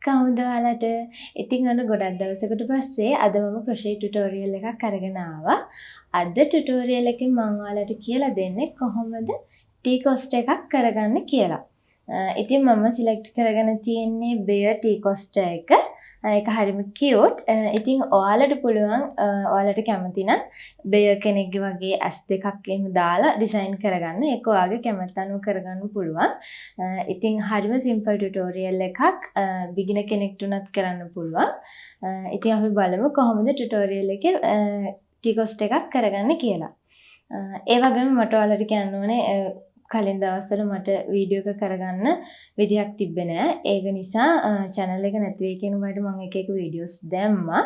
කවුද ඔයාලට? ඉතින් අන්න ගොඩක් දවසකට පස්සේ අද මම ක්‍රොෂේ ටියුටෝරියල් එකක් අරගෙන ආවා. අද ටියුටෝරියල් එකෙන් මම ඔයාලට කියලා දෙන්නේ කොහොමද ටී කොස්ටර් එකක් කරගන්න කියලා. ඉතින් මම සිලෙක්ට් කරගෙන තියෙන්නේ බෙයර් ටී කොස්ටර් එක. ඒක හරිම කියුට්. ඉතින් ඔයාලට පුළුවන් ඔයාලට කැමති නම් බෙයර් කෙනෙක්ගේ වගේ ඇස් දෙකක් එහෙම දාලා ඩිසයින් කරගන්න. ඒක ඔයාගේ කැමැත්ත අනුව කරගන්න පුළුවන්. ඉතින් හරිම සිම්පල් ටියුටෝරියල් එකක්. බිගිනර් කෙනෙක්ට උනත් කරන්න පුළුවන්. ඉතින් අපි බලමු කොහොමද ටියුටෝරියල් එකේ ටී කොස්ටර් එකක් කරගන්න කියලා. ඒ වගේම මට ඔයාලට කියන්න ඕනේ කලින් දවස්වල මට වීඩියෝ එක කරගන්න විදියක් තිබ්බේ නෑ. ඒක නිසා channel එක නැති වෙයි කියන උඹට මම එක වීඩියෝස් දැම්මා.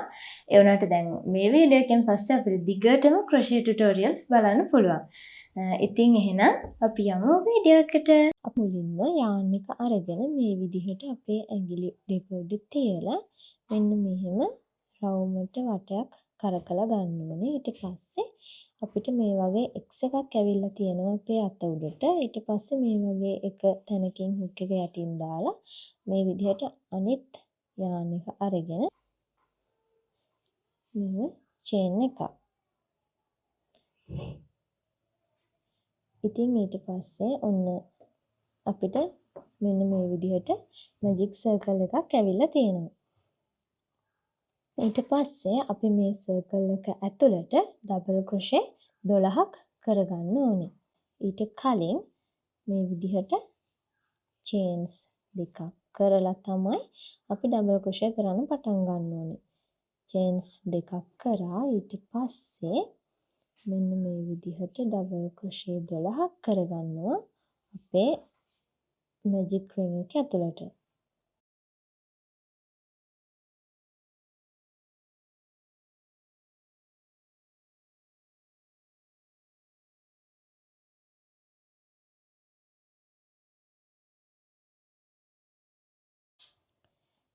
ඒ වුණාට දැන් මේ වීඩියෝ එකෙන් පස්සේ අපිට දිගටම ක්‍රොෂේ ටියුටෝරියල්ස් බලන්න පුළුවන්. ඉතින් එහෙනම් අපි යමු වීඩියෝ එකට. අපි මුලින්ම යාන් එක අරගෙන මේ විදිහට අපේ ඇඟිලි දෙක උඩ තියලා මෙන්න මෙහෙම රවුමට වටයක් කරකලා ගන්න ඕනේ. ඊට පස්සේ අපිට මේ වගේ X එකක් ඇවිල්ලා තියෙනවා අපේ අත උඩට. ඊට පස්සේ මේ වගේ එක තැනකින් හුක් එක යටින් දාලා මේ විදිහට අනිත් යාන් එක අරගෙන මෙහෙම චේන් එකක්. ඉතින් ඊට පස්සේ ඔන්න අපිට මෙන්න මේ විදිහට මැජික් සර්කල් එකක් ඇවිල්ලා තියෙනවා. ඊට පස්සේ අපි මේ සර්කල් එක ඇතුළට ඩබල් ක්‍රොෂේ 12ක් කරගන්න ඕනේ. ඊට කලින් මේ විදිහට චේන්ස් දෙකක් කරලා තමයි අපි ඩබල් ක්‍රොෂේ කරන්න පටන් ගන්න ඕනේ. චේන්ස් දෙකක් කරා ඊට පස්සේ මෙන්න මේ විදිහට ඩබල් ක්‍රොෂේ 12ක් කරගන්නවා අපේ මැජික් රින් එක ඇතුළට.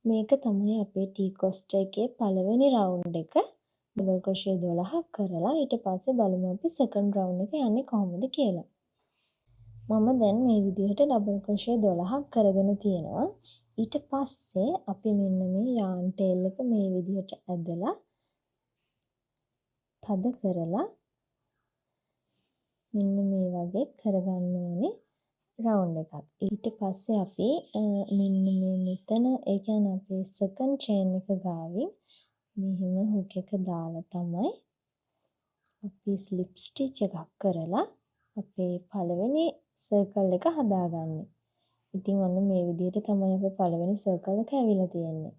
මේක තමයි අපේ ටී කොස්ටර් එකේ පළවෙනි රවුන්ඩ් එක. ඩබල් ක්‍රොෂේ 12ක් කරලා ඊට පස්සේ බලමු අපි සෙකන්ඩ් රවුන්ඩ් එක යන්නේ කොහොමද කියලා. මම දැන් මේ විදිහට ඩබල් ක්‍රොෂේ 12ක් කරගෙන තියෙනවා. ඊට පස්සේ අපි මෙන්න මේ යාන් ටේල් එක මේ විදිහට ඇදලා තද කරලා මෙන්න මේ වගේ කරගන්න ඕනේ රවුන්ඩ් එකක්. ඊට පස්සේ අපි මෙන්න මේ මෙතන ඒ කියන්නේ අපේ සෙකන්ඩ් චේන් එක ගාවින් මෙහෙම හුක් එක දාලා තමයි අපි ස්ලිප් ස්ටිච් එකක් කරලා අපේ පළවෙනි සර්කල් එක හදාගන්නේ. ඉතින් ඔන්න මේ විදිහට තමයි අපේ පළවෙනි සර්කල් එක ඇවිල්ලා තියෙන්නේ.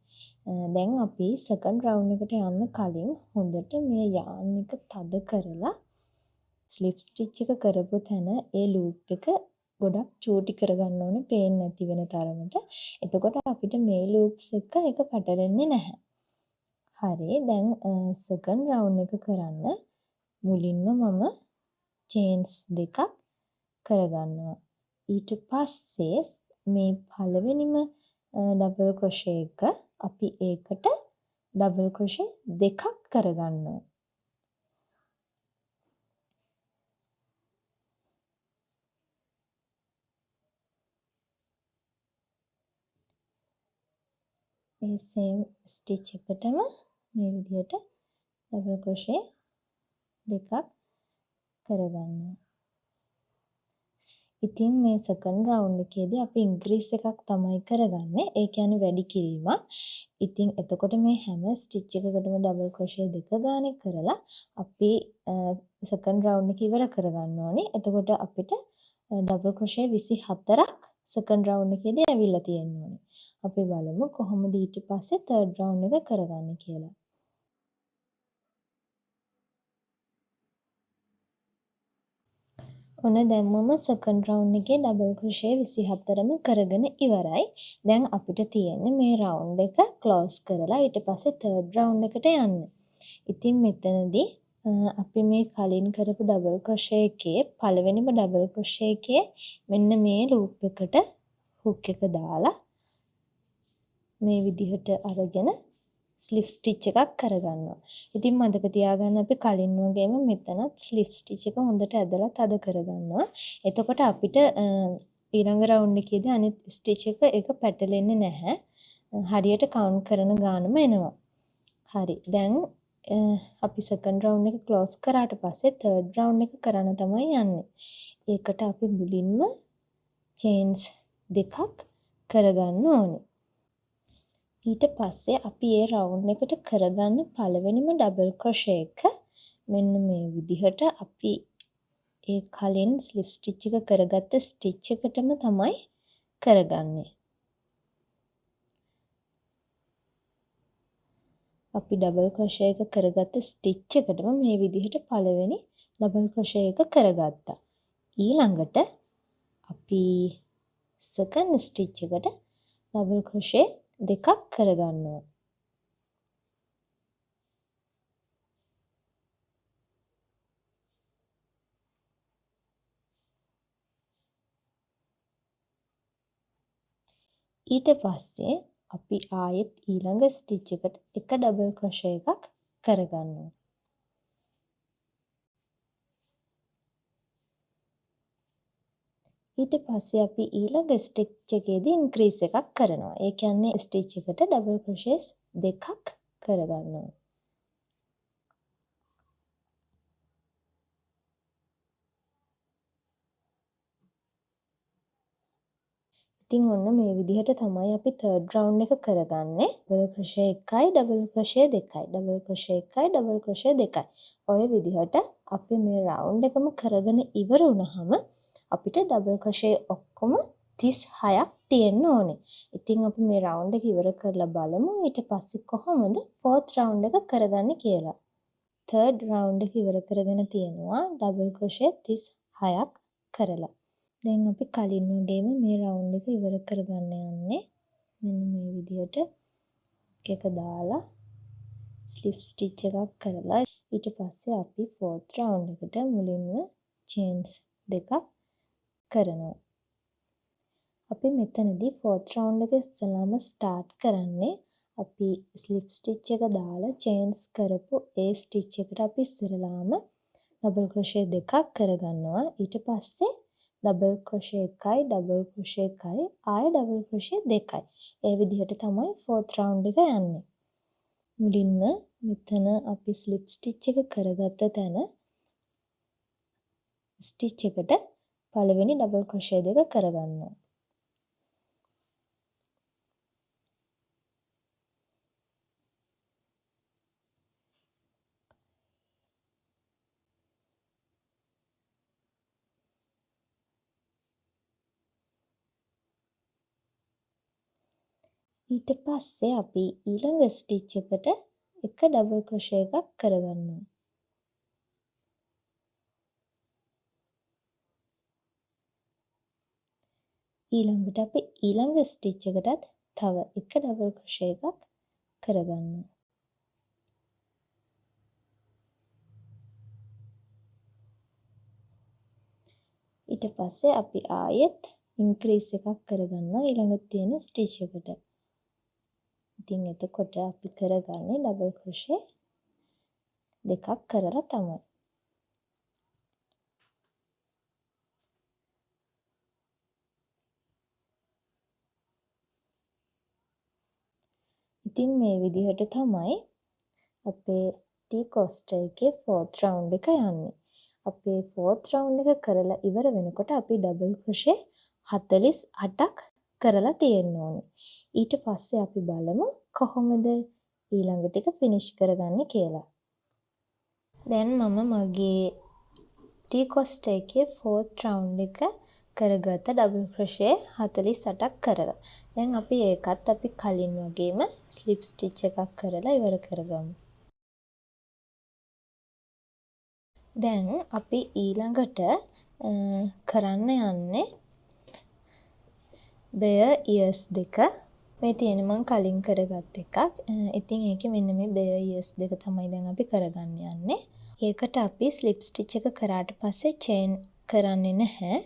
දැන් අපි සෙකන්ඩ් රවුන්ඩ් එකට යන්න කලින් හොඳට මේ යාන් එක තද කරලා ස්ලිප් ස්ටිච් එක කරපු තැන ඒ ලූප් එක ගොඩක් චූටි කරගන්න ඕනේ පේන්නේ නැති වෙන තරමට. එතකොට අපිට මේ ලූප්ස් එක පැටලෙන්නේ නැහැ. හරි දැන් සෙකන්ඩ් රවුන්ඩ් එක කරන්න මුලින්ම මම චේන්ස් දෙකක් කරගන්නවා. ඊට පස්සේ මේ පළවෙනිම ඩබල් ක්‍රොෂේ එක අපි ඒකට ඩබල් ක්‍රොෂේ දෙකක් කරගන්නවා. මේ සේම් ස්ටිච් එකටම මේ විදිහට ඩබල් ක්‍රොෂේ දෙකක් කරගන්නවා. ඉතින් මේ සෙකන්ඩ් රවුන්ඩ් එකේදී අපි ඉන්ක්‍රීස් එකක් තමයි කරගන්නේ. ඒ කියන්නේ වැඩි කිරීමක්. ඉතින් එතකොට මේ හැම ස්ටිච් එකකටම ඩබල් ක්‍රොෂේ දෙක ගානේ කරලා අපි සෙකන්ඩ් රවුන්ඩ් එක ඉවර කරගන්න ඕනේ. එතකොට අපිට ඩබල් ක්‍රොෂේ 24ක් සෙකන්ඩ් රවුන්ඩ් එකේදී ඇවිල්ලා තියෙන්න ඕනේ. අපි බලමු කොහොමද ඊට පස්සේ තර්ඩ් රවුන්ඩ් එක කරගන්නේ කියලා. ඔන්න දැන් මම සෙකන්ඩ් රවුන්ඩ් එකේ ඩබල් ක්‍රොෂේ 24ම කරගෙන ඉවරයි. දැන් අපිට තියෙන්නේ මේ රවුන්ඩ් එක ක්ලෝස් කරලා ඊට පස්සේ තර්ඩ් රවුන්ඩ් එකට යන්න. ඉතින් මෙතනදී අපි මේ කලින් කරපු ඩබල් ක්‍රොෂේ එකේ පළවෙනිම ඩබල් ක්‍රොෂේ එකේ මෙන්න මේ ලූප් එකට හුක් එක දාලා මේ විදිහට අරගෙන ස්ලිප් ස්ටිච් එකක් කරගන්නවා. ඉතින් මතක තියාගන්න අපි කලින් වගේම මෙතනත් ස්ලිප් ස්ටිච් එක හොඳට ඇදලා තද කරගන්නවා. එතකොට අපිට ඊළඟ රවුන්ඩ් එකේදී අනිත් ස්ටිච් එක පැටලෙන්නේ නැහැ. හරියට කවුන්ට් කරන ගානම එනවා. හරි. දැන් අපි සෙකන්ඩ් රවුන්ඩ් එක ක්ලෝස් කරාට පස්සේ තර්ඩ් රවුන්ඩ් එක කරන්න තමයි යන්නේ. ඒකට අපි මුලින්ම චේන්ස් දෙකක් කරගන්න ඕනේ. ඊට පස්සේ අපි ඒ රවුන්ඩ් එකට කරගන්න පළවෙනිම ඩබල් ක්‍රොෂේ එක මෙන්න මේ විදිහට අපි ඒ කලින් ස්ලිප් ස්ටිච් එක කරගත්ත ස්ටිච් එකටම තමයි කරගන්නේ. අපි ඩබල් ක්‍රොෂේ එක කරගත්ත ස්ටිච් එකටම මේ විදිහට පළවෙනි ඩබල් ක්‍රොෂේ එක කරගත්තා. ඊළඟට අපි සෙකන්ඩ් ස්ටිච් එකට ඩබල් ක්‍රොෂේ දෙකක් කරගන්නවා. ඊට පස්සේ අපි ආයෙත් ඊළඟ ස්ටිච් එකට එක ඩබල් ක්‍රොෂේ එකක් කරගන්නවා. ඊට පස්සේ අපි ඊළඟ ස්ටිච් එකේදී ඉන්ක්‍රීස් එකක් කරනවා. ඒ කියන්නේ ස්ටිච් එකට ඩබල් ක්‍රොෂේස් දෙකක් කරගන්නවා. ඉතින් ඔන්න මේ විදිහට තමයි අපි තර්ඩ් රවුන්ඩ් එක කරගන්නේ. ඩබල් ක්‍රොෂේ එකයි ඩබල් ක්‍රොෂේ දෙකයි ඩබල් ක්‍රොෂේ එකයි ඩබල් ක්‍රොෂේ දෙකයි. ඔය විදිහට අපි මේ රවුන්ඩ් එකම කරගෙන ඉවර වුණාම අපිට ඩබල් ක්‍රොෂේ ඔක්කොම 36ක් තියෙන්න ඕනේ. ඉතින් අපි මේ රවුන්ඩ් එක ඉවර කරලා බලමු ඊට පස්සේ කොහොමද ෆෝර්ත් රවුන්ඩ් එක කරගන්නේ කියලා. තර්ඩ් රවුන්ඩ් එක ඉවර කරගෙන තියෙනවා ඩබල් ක්‍රොෂේ 36ක් කරලා. දැන් අපි කලින් වගේම මේ රවුන්ඩ් එක ඉවර කරගන්න යන්නේ. මෙන්න මේ විදිහට එක දාලා ස්ලිප් ස්ටිච් එකක් කරලා ඊට පස්සේ අපි ෆෝර්ත් රවුන්ඩ් එකට මුලින්ම චේන්ස් දෙකක් කරනවා. අපි මෙතනදී ෆෝර්ත් රවුන්ඩ් එක ඉස්සෙල්ලාම ස්ටාර්ට් කරන්නේ අපි ස්ලිප් ස්ටිච් එක දාලා චේන්ස් කරපු ඒ ස්ටිච් එකට අපි ඉස්සෙල්ලාම ඩබල් ක්‍රොෂේ දෙකක් කරගන්නවා. ඊට පස්සේ ඩබල් ක්‍රොෂේ එකයි ඩබල් ක්‍රොෂේ එකයි ආය ඩබල් ක්‍රොෂේ දෙකයි. ඒ විදිහට තමයි ෆෝර්ත් රවුන්ඩ් එක යන්නේ. මුලින්ම මෙතන අපි ස්ලිප් ස්ටිච් එක කරගත්ත තැන ස්ටිච් එකට පළවෙනි ඩබල් ක්‍රොෂේ දෙක කරගන්නවා. ඊට පස්සේ අපි ඊළඟ ස්ටිච් එකට එක ඩබල් ක්‍රොෂේ එකක් කරගන්නවා. ඊළඟට අපි ඊළඟ ස්ටිච් එකටත් තව එක ඩබල් ක්‍රොෂේ එකක් කරගන්නවා. ඊට පස්සේ අපි ආයෙත් ඉන්ක්‍රීස් එකක් කරගන්නවා ඊළඟ තියෙන ස්ටිච් එකට. ඉතින් එතකොට අපි කරගන්නේ ඩබල් ක්‍රොෂේ දෙකක් කරලා තමයි. ඉතින් මේ විදිහට තමයි අපේ ටී කොස්ටර් එකේ ෆෝර්ත් රවුන්ඩ් එක යන්නේ. අපේ ෆෝර්ත් රවුන්ඩ් එක කරලා ඉවර වෙනකොට අපි ඩබල් ක්‍රොෂේ 48ක් කරලා තියෙන්න ඕනේ. ඊට පස්සේ අපි බලමු කොහොමද ඊළඟ ටික ෆිනිෂ් කරගන්නේ කියලා. දැන් මම මගේ ටී කොස්ටර් එකේ ෆෝර්ත් රවුන්ඩ් එක කරගත්ත ඩබල් ක්‍රොෂේ 48ක් කරලා. දැන් අපි ඒකත් අපි කලින් වගේම ස්ලිප් ස්ටිච් එකක් කරලා ඉවර කරගමු. දැන් අපි ඊළඟට කරන්න යන්නේ බෙයර් ඉයර්ස් දෙක. මේ තියෙන මං කලින් කරගත් එකක්. ඉතින් ඒකේ මෙන්න මේ බෙයර් ඉයර්ස් දෙක තමයි දැන් අපි කරගන්න යන්නේ. ඒකට අපි ස්ලිප් ස්ටිච් එක කරාට පස්සේ චේන් කරන්නේ නැහැ.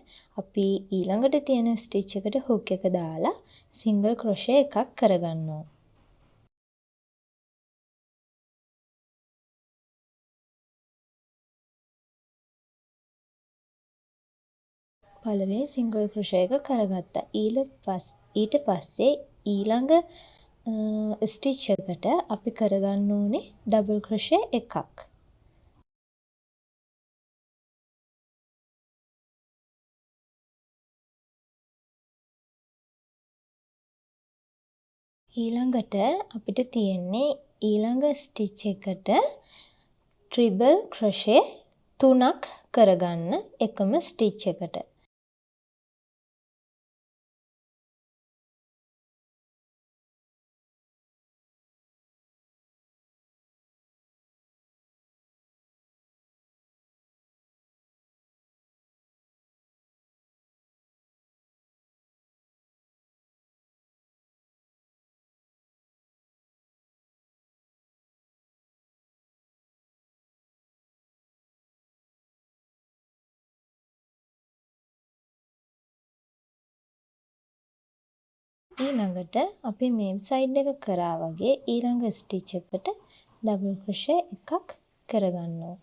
අපි ඊළඟට තියෙන ස්ටිච් එකට හුක් එක දාලා සිංගල් ක්‍රොෂේ එකක් කරගන්නවා. පළවෙනි සිංගල් ක්‍රොෂේ එක කරගත්තා. ඊට පස්සේ ඊළඟ ස්ටිච් එකට අපි කරගන්න ඕනේ ඩබල් ක්‍රොෂේ එකක්. ඊළඟට අපිට තියෙන්නේ ඊළඟ ස්ටිච් එකට ට්‍රිබල් ක්‍රොෂේ 3ක් කරගන්න එකම ස්ටිච් එකට. ඊළඟට අපි මේ සයිඩ් එක කරා වගේ ඊළඟ ස්ටිච් එකට ඩබල් ක්‍රොෂේ එකක් කරගන්නවා.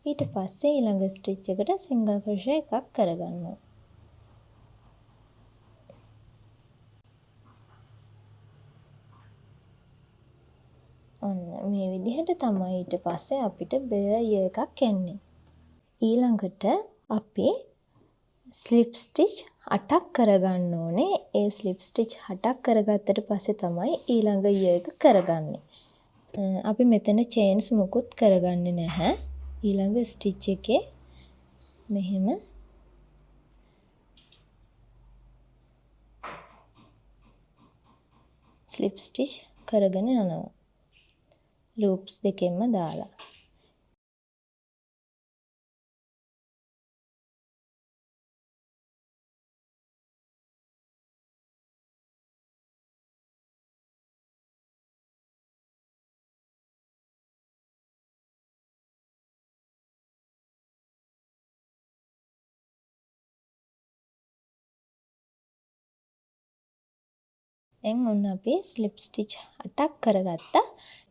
ඊට පස්සේ ඊළඟ ස්ටිච් එකට සිංගල් ක්‍රොෂේ එකක් කරගන්නවා. ඔන්න මේ විදිහට තමයි ඊට පස්සේ අපිට බෙයර් එකක් එන්නේ. ඊළඟට අපි ස්ලිප් ස්ටිච් 8ක් කරගන්න ඕනේ. ඒ ස්ලිප් ස්ටිච් 8ක් කරගත්තට පස්සේ තමයි ඊළඟ එක කරගන්නේ. අපි මෙතන චේන්ස් මුකුත් කරගන්නේ නැහැ. ඊළඟ ස්ටිච් එකේ මෙහෙම ස්ලිප් ස්ටිච් කරගෙන යනවා. ලූප්ස් දෙකෙන්ම දාලා. දැන් ඔන්න අපි ස්ලිප් ස්ටිච් 8ක් කරගත්තා.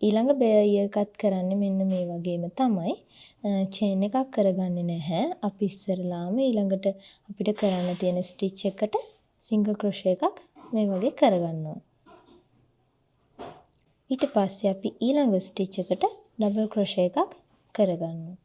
ඊළඟ බෙයර් එකත් කරන්නේ මෙන්න මේ වගේම තමයි. චේන් එකක් කරගන්නේ නැහැ. අපි ඉස්සරලාම ඊළඟට අපිට කරන්න තියෙන ස්ටිච් එකට සිංගල් ක්‍රොෂේ එකක් මේ වගේ කරගන්නවා. ඊට පස්සේ අපි ඊළඟ ස්ටිච් එකට ඩබල් ක්‍රොෂේ එකක් කරගන්නවා.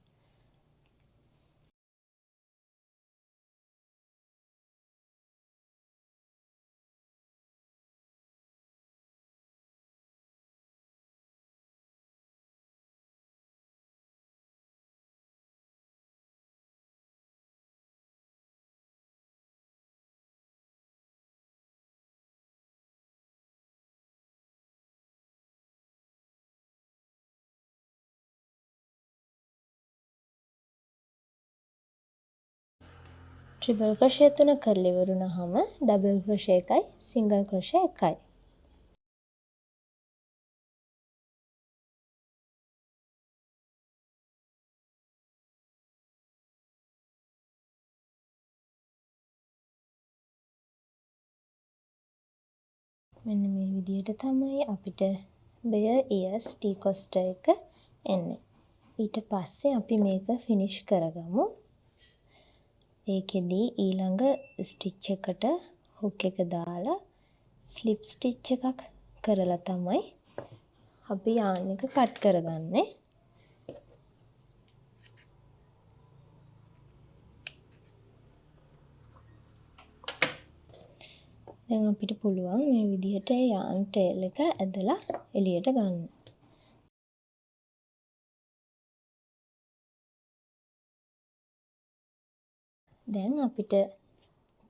ට්‍රිබල් ක්‍රොෂේ 3 කරලා ඉවරුනහම ඩබල් ක්‍රොෂේ එකයි සිංගල් ක්‍රොෂේ එකයි. මෙන්න මේ විදිහට තමයි අපිට බෙයර් ඉයර්ස් ටී කොස්ටර් එක එන්නේ. ඊට පස්සේ අපි මේක ෆිනිෂ් කරගමු. ඒකෙදි ඊළඟ ස්ටිච් එකට හුක් එක දාලා ස්ලිප් ස්ටිච් එකක් කරලා තමයි අපි යාන් එක කට් කරගන්නේ. දැන් අපිට පුළුවන් මේ විදිහට යාන් ටේල් එක ඇදලා එළියට ගන්න. දැන් අපිට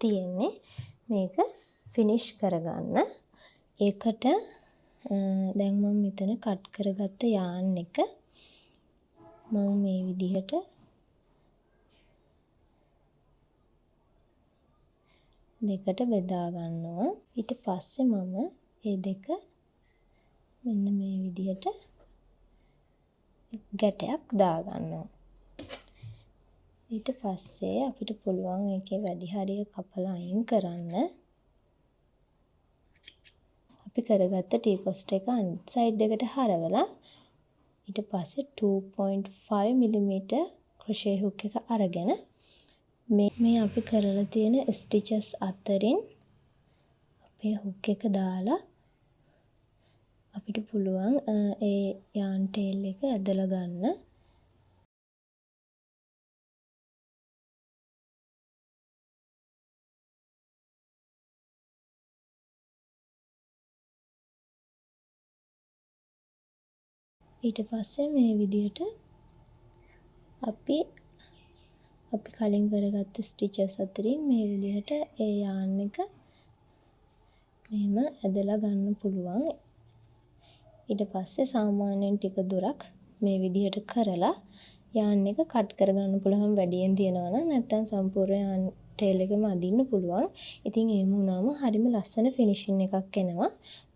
තියෙන්නේ මේක ෆිනිෂ් කරගන්න. ඒකට දැන් මම මෙතන කට් කරගත්ත යාන් එක මම මේ විදිහට දෙකට බෙදා ගන්නවා. ඊට පස්සේ මම මේ දෙක මෙන්න මේ විදිහට ගැටයක් දා ගන්නවා. ඊට පස්සේ අපිට පුළුවන් ඒකේ වැඩි හරිය කපලා අයින් කරන්න. අපි කරගත්ත ටී කොස්ට් එක අනිත් සයිඩ් එකට හරවලා ඊට පස්සේ 2.5 mm crochet hook එක අරගෙන මේ අපි කරලා තියෙන stitches අතරින් අපේ hook එක දාලා අපිට පුළුවන් ඒ yarn tail එක ඇදලා ගන්න. ඊට පස්සේ මේ විදිහට අපි කලින් කරගත්ත ස්ටිචස් අතරින් මේ විදිහට ඒ yarn එක මෙහෙම ඇදලා ගන්න පුළුවන්. ඊට පස්සේ සාමාන්‍යයෙන් ටික දුරක් මේ විදිහට කරලා yarn එක කට් කරගන්න පුළුවන් වැඩියෙන් තියනවා නම් නැත්නම් සම්පූර්ණ yarn tail එකම අදින්න පුළුවන්. ඉතින් එහෙම වුණාම හරිම ලස්සන ෆිනිෂින් එකක් එනවා.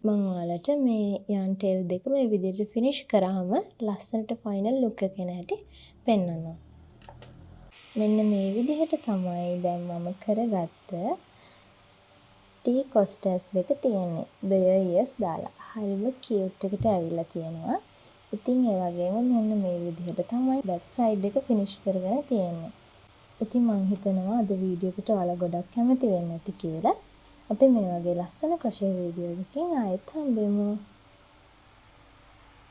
මම ඔයාලට මේ yarn tail දෙක මේ විදිහට ෆිනිෂ් කරාම ලස්සනට ෆයිනල් ලුක් එක එන හැටි පෙන්වනවා. මෙන්න මේ විදිහට තමයි දැන් මම කරගත්ත ටී කොස්ටර්ස් දෙක තියෙන්නේ. bear ears දාලා. හරිම කියුට් එකට ඇවිල්ලා තියෙනවා. ඉතින් ඒ වගේම මෙන්න මේ විදිහට තමයි බැක් සයිඩ් එක ෆිනිෂ් කරගෙන තියෙන්නේ. ඉතින් මම හිතනවා අද වීඩියෝ එකට ඔයාලා ගොඩක් කැමති වෙන්න ඇති කියලා. අපි මේ වගේ ලස්සන ක්‍රොෂේ වීඩියෝ එකකින් ආයෙත් හම්බෙමු.